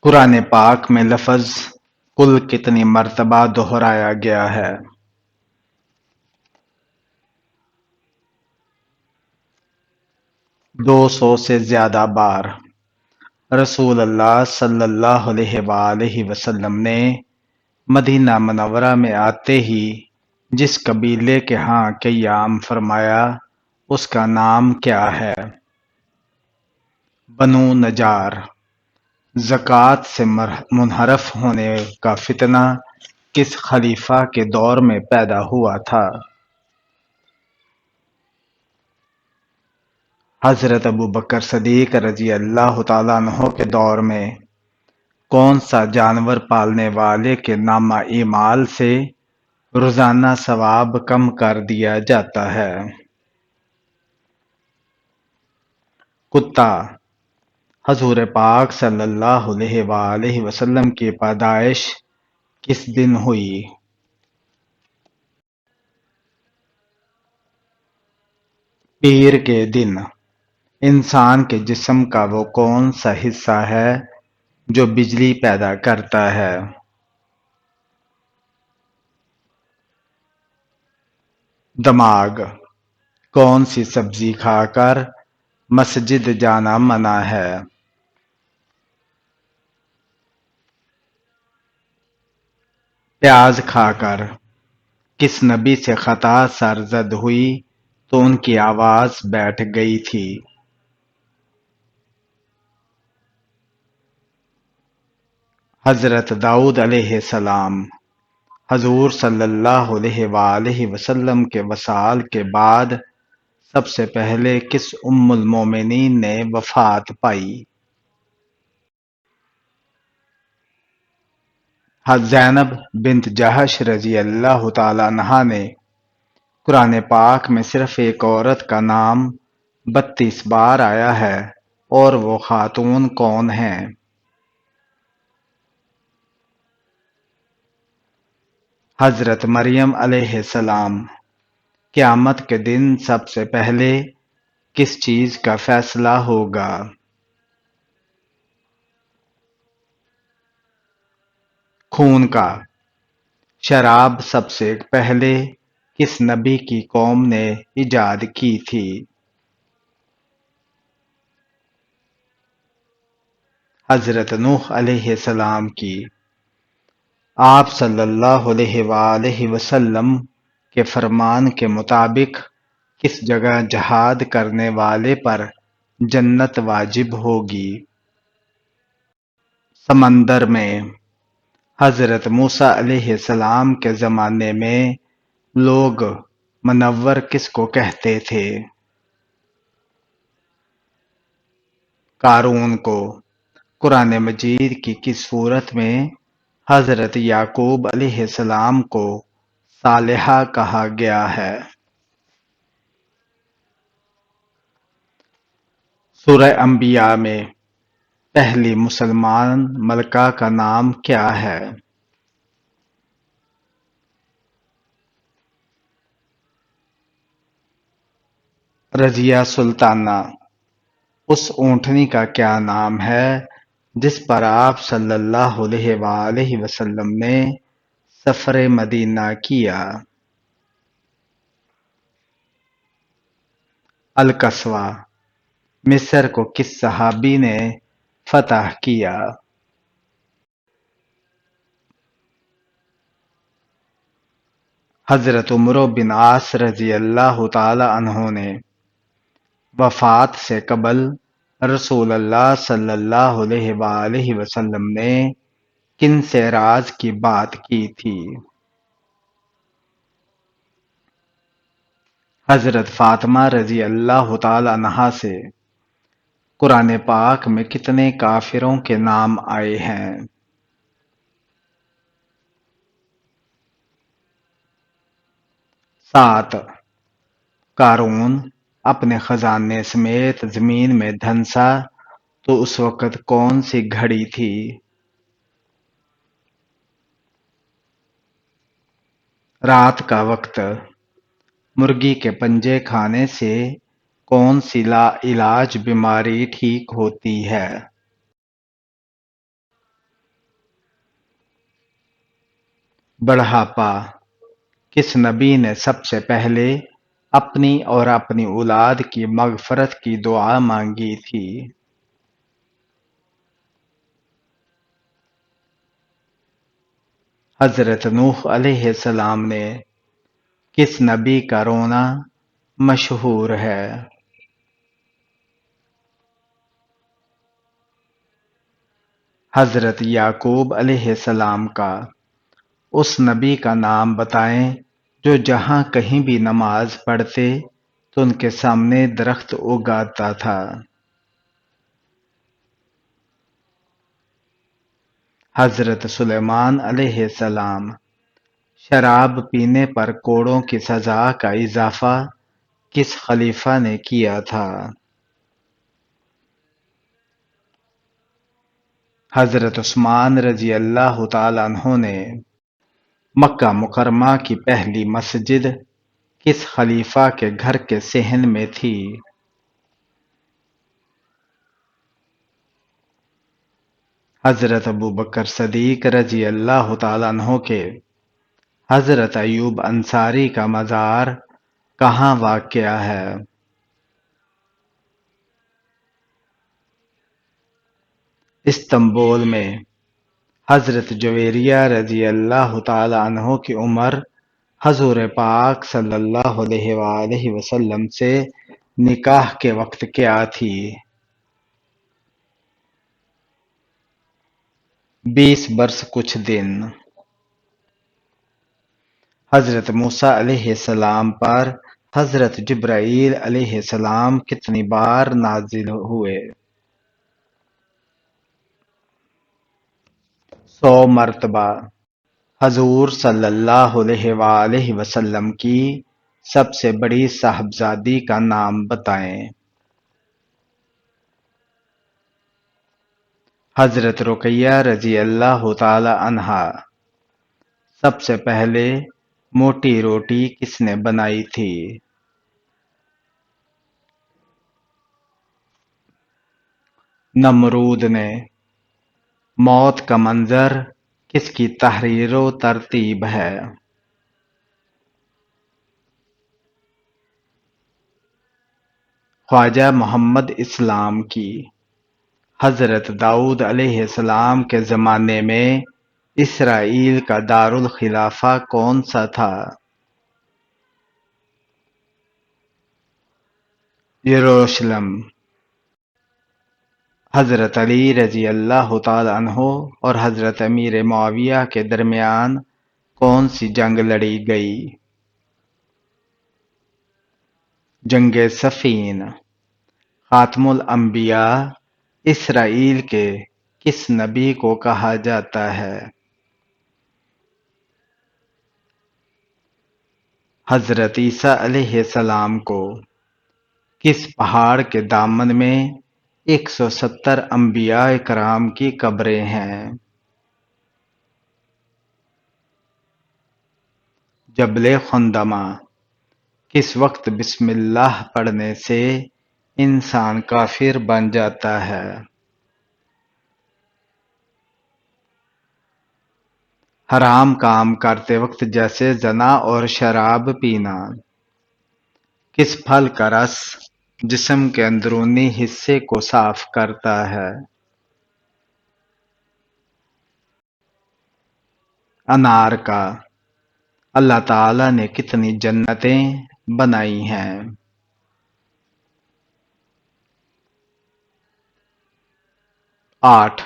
قرآن پاک میں لفظ کل کتنی مرتبہ دہرایا گیا ہے؟ 200 سے زیادہ بار۔ رسول اللہ صلی اللہ علیہ وآلہ وسلم نے مدینہ منورہ میں آتے ہی جس قبیلے کے ہاں قیام فرمایا اس کا نام کیا ہے؟ بنو نجار۔ زکوٰۃ سے منحرف ہونے کا فتنہ کس خلیفہ کے دور میں پیدا ہوا تھا؟ حضرت ابوبکر صدیق رضی اللہ تعالیٰ عنہ کے دور میں کون سا جانور پالنے والے کے نامہ اعمال سے روزانہ ثواب کم کر دیا جاتا ہے؟ کتا۔ حضور پاک صلی اللہ علیہ وآلہ وسلم کی پیدائش کس دن ہوئی؟ پیر کے دن۔ انسان کے جسم کا وہ کون سا حصہ ہے جو بجلی پیدا کرتا ہے؟ دماغ۔ کون سی سبزی کھا کر مسجد جانا منع ہے؟ پیاز کھا کر۔ کس نبی سے خطا سرزد ہوئی تو ان کی آواز بیٹھ گئی تھی؟ حضرت داؤد علیہ السلام۔ حضور صلی اللہ علیہ وآلہ وسلم کے وصال کے بعد سب سے پہلے کس ام المومنین نے وفات پائی؟ زینب بنت جہش رضی اللہ تعالی عنہا نے۔ قرآن پاک میں صرف ایک عورت کا نام 32 بار آیا ہے اور وہ خاتون کون ہیں؟ حضرت مریم علیہ السلام۔ قیامت کے دن سب سے پہلے کس چیز کا فیصلہ ہوگا؟ خون کا۔ شراب سب سے پہلے کس نبی کی قوم نے ایجاد کی تھی؟ حضرت نوح علیہ السلام کی۔ آپ صلی اللہ علیہ وآلہ وسلم کے فرمان کے مطابق کس جگہ جہاد کرنے والے پر جنت واجب ہوگی؟ سمندر میں۔ حضرت موسیٰ علیہ السلام کے زمانے میں لوگ منور کس کو کہتے تھے؟ قارون کو۔ قرآن مجید کی کس سورت میں حضرت یعقوب علیہ السلام کو صالحہ کہا گیا ہے؟ سورہ انبیاء میں پہلی مسلمان ملکہ کا نام کیا ہے؟ رضیہ سلطانہ۔ اس اونٹنی کا کیا نام ہے جس پر آپ صلی اللہ علیہ وآلہ وسلم نے سفر مدینہ کیا؟ القصوہ۔ مصر کو کس صحابی نے فتح کیا؟ حضرت عمرو بن عاص رضی اللہ تعالی عنہ نے وفات سے قبل رسول اللہ صلی اللہ علیہ وآلہ وسلم نے کن سے راز کی بات کی تھی؟ حضرت فاطمہ رضی اللہ تعالی عنہا سے۔ قرآن پاک میں کتنے کافروں کے نام آئے ہیں؟ 7۔ قارون اپنے خزانے سمیت زمین میں دھنسا تو اس وقت کون سی گھڑی تھی؟ رات کا وقت۔ مرغی کے پنجے کھانے سے کون سی لا علاج بیماری ٹھیک ہوتی ہے؟ بڑھاپا، کس نبی نے سب سے پہلے اپنی اور اپنی اولاد کی مغفرت کی دعا مانگی تھی؟ حضرت نوح علیہ السلام نے کس نبی کا رونا مشہور ہے؟ حضرت یعقوب علیہ السلام کا اس نبی کا نام بتائیں جو جہاں کہیں بھی نماز پڑھتے تو ان کے سامنے درخت اگاتا تھا۔ حضرت سلیمان علیہ السلام، شراب پینے پر کوڑوں کی سزا کا اضافہ کس خلیفہ نے کیا تھا؟ حضرت عثمان رضی اللہ تعالیٰ عنہ نے مکہ مکرمہ کی پہلی مسجد کس خلیفہ کے گھر کے صحن میں تھی؟ حضرت ابوبکر صدیق رضی اللہ تعالیٰ عنہ کے حضرت ایوب انصاری کا مزار کہاں واقع ہے؟ استنبول میں۔ حضرت جویریہ رضی اللہ تعالی عنہ کی عمر حضور پاک صلی اللہ علیہ وآلہ وسلم سے نکاح کے وقت کیا تھی؟ 20 برس کچھ دن۔ حضرت موسیٰ علیہ السلام پر حضرت جبرائیل علیہ السلام کتنی بار نازل ہوئے؟ 100 مرتبہ۔ حضور صلی اللہ علیہ وآلہ وسلم کی سب سے بڑی صاحبزادی کا نام بتائیں۔ حضرت رقیہ رضی اللہ تعالی عنہا۔ سب سے پہلے موٹی روٹی کس نے بنائی تھی؟ نمرود نے۔ موت کا منظر کس کی تحریر و ترتیب ہے؟ خواجہ محمد اسلام کی۔ حضرت داؤد علیہ السلام کے زمانے میں اسرائیل کا دارالخلافہ کون سا تھا؟ یروشلم۔ حضرت علی رضی اللہ تعالی عنہ اور حضرت امیر معاویہ کے درمیان کون سی جنگ لڑی گئی؟ جنگ صفین۔ خاتم الانبیاء اسرائیل کے کس نبی کو کہا جاتا ہے؟ حضرت عیسیٰ علیہ السلام کو کس پہاڑ کے دامن میں 170 انبیاء کرام کی قبریں ہیں؟ جبل خندمہ۔ کس وقت بسم اللہ پڑھنے سے انسان کافر بن جاتا ہے؟ حرام کام کرتے وقت جیسے زنا اور شراب پینا۔ کس پھل کا رس جسم کے اندرونی حصے کو صاف کرتا ہے؟ انار کا۔ اللہ تعالیٰ نے کتنی جنتیں بنائی ہیں؟ 8۔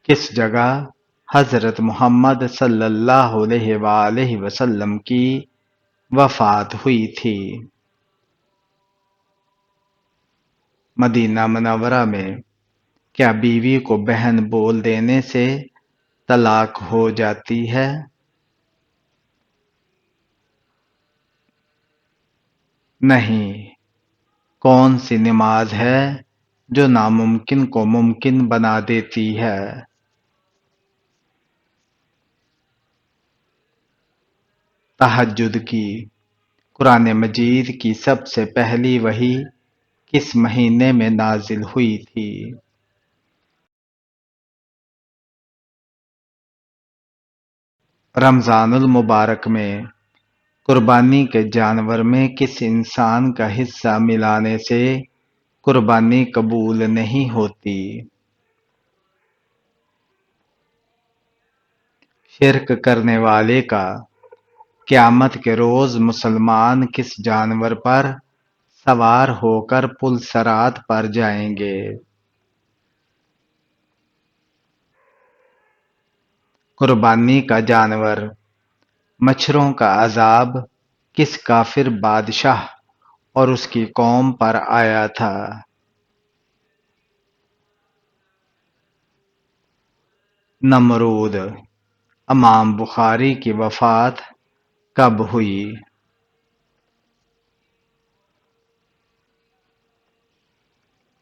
کس جگہ حضرت محمد صلی اللہ علیہ وآلہ وسلم کی وفات ہوئی تھی؟ مدینہ منورہ میں۔ کیا بیوی کو بہن بول دینے سے طلاق ہو جاتی ہے؟ نہیں۔ کون سی نماز ہے جو ناممکن کو ممکن بنا دیتی ہے؟ تہجد کی۔ قرآن مجید کی سب سے پہلی وحی کس مہینے میں نازل ہوئی تھی؟ رمضان المبارک میں قربانی کے جانور میں کس انسان کا حصہ ملانے سے قربانی قبول نہیں ہوتی؟ شرک کرنے والے کا قیامت کے روز مسلمان کس جانور پر سوار ہو کر پل صراط پر جائیں گے؟ قربانی کا جانور مچھروں کا عذاب کس کافر بادشاہ اور اس کی قوم پر آیا تھا؟ نمرود۔ امام بخاری کی وفات کب ہوئی؟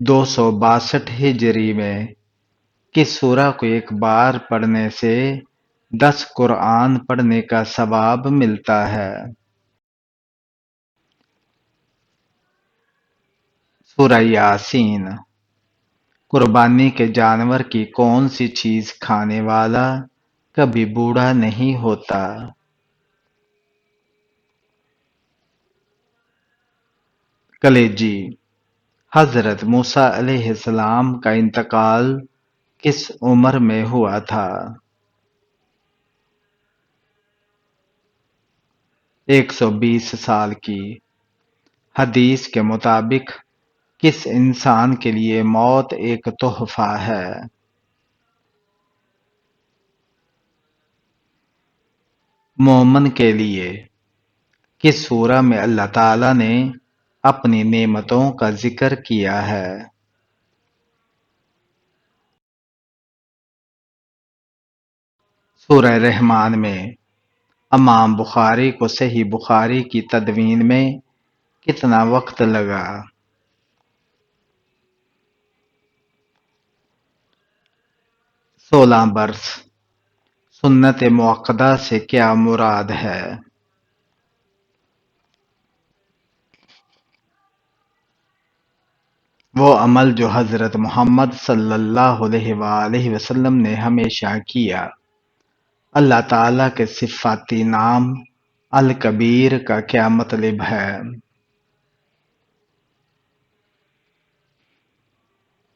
262 ہجری میں۔ کس سورہ کو ایک بار پڑھنے سے 10 قرآن پڑھنے کا ثواب ملتا ہے؟ سورہ یاسین۔ قربانی کے جانور کی کون سی چیز کھانے والا کبھی بوڑھا نہیں ہوتا؟ کلیجی۔ حضرت موسیٰ علیہ السلام کا انتقال کس عمر میں ہوا تھا؟ 120 سال کی۔ حدیث کے مطابق کس انسان کے لیے موت ایک تحفہ ہے؟ مومن کے لیے۔ کس سورہ میں اللہ تعالیٰ نے اپنی نعمتوں کا ذکر کیا ہے؟ سورہ رحمان میں۔ امام بخاری کو صحیح بخاری کی تدوین میں کتنا وقت لگا؟ 16 برس۔ سنت موقدہ سے کیا مراد ہے؟ وہ عمل جو حضرت محمد صلی اللہ علیہ وآلہ وسلم نے ہمیشہ کیا۔ اللہ تعالیٰ کے صفاتی نام الکبیر کا کیا مطلب ہے؟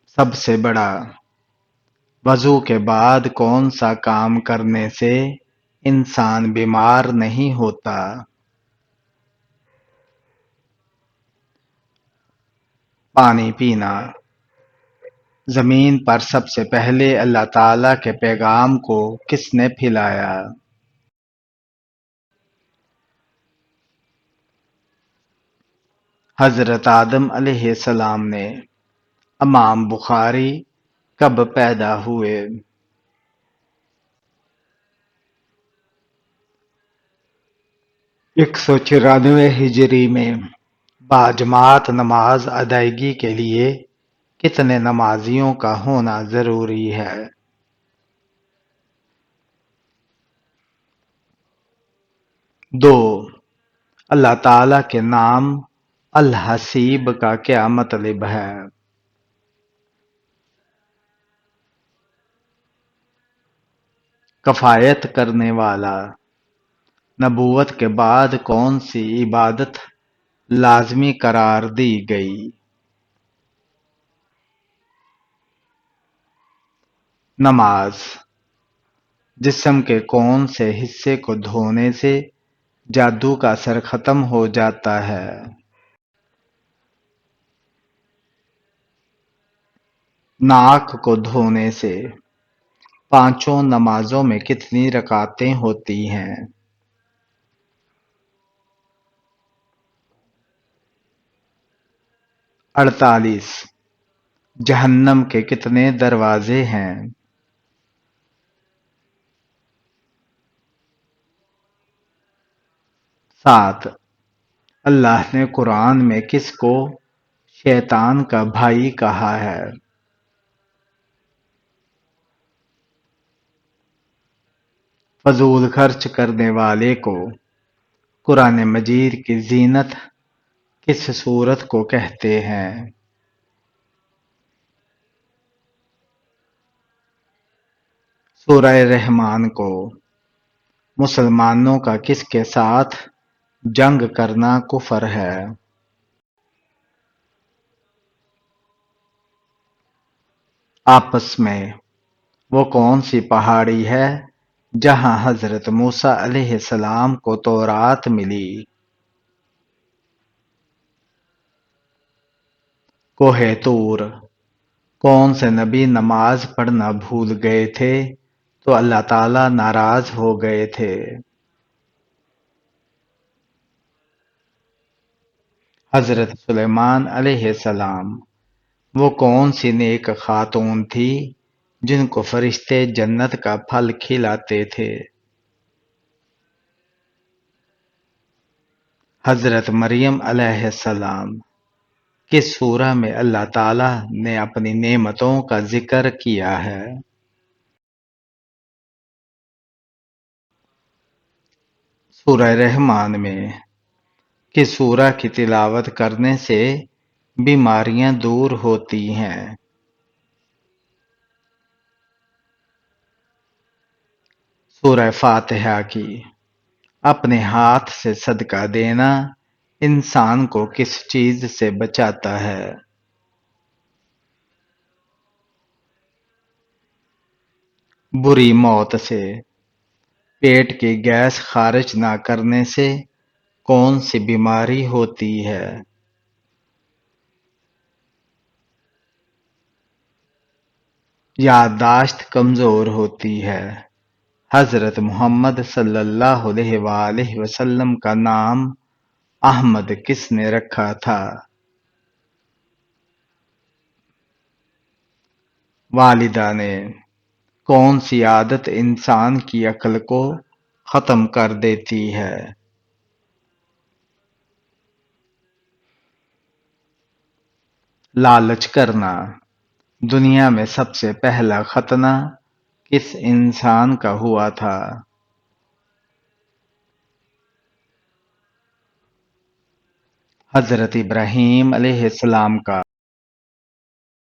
سب سے بڑا۔ وضو کے بعد کون سا کام کرنے سے انسان بیمار نہیں ہوتا؟ پانی پینا۔ زمین پر سب سے پہلے اللہ تعالیٰ کے پیغام کو کس نے پھیلایا؟ حضرت آدم علیہ السلام نے۔ امام بخاری کب پیدا ہوئے؟ 194 ہجری میں۔ باجماعت نماز ادائیگی کے لیے کتنے نمازیوں کا ہونا ضروری ہے؟ 2۔ اللہ تعالیٰ کے نام الحسیب کا کیا مطلب ہے؟ کفایت کرنے والا۔ نبوت کے بعد کون سی عبادت لازمی قرار دی گئی؟ نماز۔ جسم کے کون سے حصے کو دھونے سے جادو کا اثر ختم ہو جاتا ہے؟ ناک کو دھونے سے۔ پانچوں نمازوں میں کتنی رکعتیں ہوتی ہیں؟ 48۔ جہنم کے کتنے دروازے ہیں؟ 7۔ اللہ نے قرآن میں کس کو شیطان کا بھائی کہا ہے؟ فضول خرچ کرنے والے کو قرآن مجید کی زینت کس صورت کو کہتے ہیں؟ سورہ رحمان کو۔ مسلمانوں کا کس کے ساتھ جنگ کرنا کفر ہے؟ آپس میں وہ کون سی پہاڑی ہے جہاں حضرت موسیٰ علیہ السلام کو تورات ملی؟ کوہ طور۔ کون سے نبی نماز پڑھنا بھول گئے تھے تو اللہ تعالیٰ ناراض ہو گئے تھے؟ حضرت سلیمان علیہ السلام۔ وہ کون سی نیک خاتون تھی جن کو فرشتے جنت کا پھل کھلاتے تھے؟ حضرت مریم علیہ السلام۔ کس سورہ میں اللہ تعالیٰ نے اپنی نعمتوں کا ذکر کیا ہے؟ سورہ رحمان میں۔ کس سورہ کی تلاوت کرنے سے بیماریاں دور ہوتی ہیں؟ سورہ فاتحہ کی۔ اپنے ہاتھ سے صدقہ دینا انسان کو کس چیز سے بچاتا ہے؟ بری موت سے۔ پیٹ کی گیس خارج نہ کرنے سے کون سی بیماری ہوتی ہے؟ یادداشت کمزور ہوتی ہے۔ حضرت محمد صلی اللہ علیہ وآلہ وسلم کا نام احمد کس نے رکھا تھا؟ والدہ نے۔ کون سی عادت انسان کی عقل کو ختم کر دیتی ہے؟ لالچ کرنا۔ دنیا میں سب سے پہلا ختنہ کس انسان کا ہوا تھا؟ حضرت ابراہیم علیہ السلام کا۔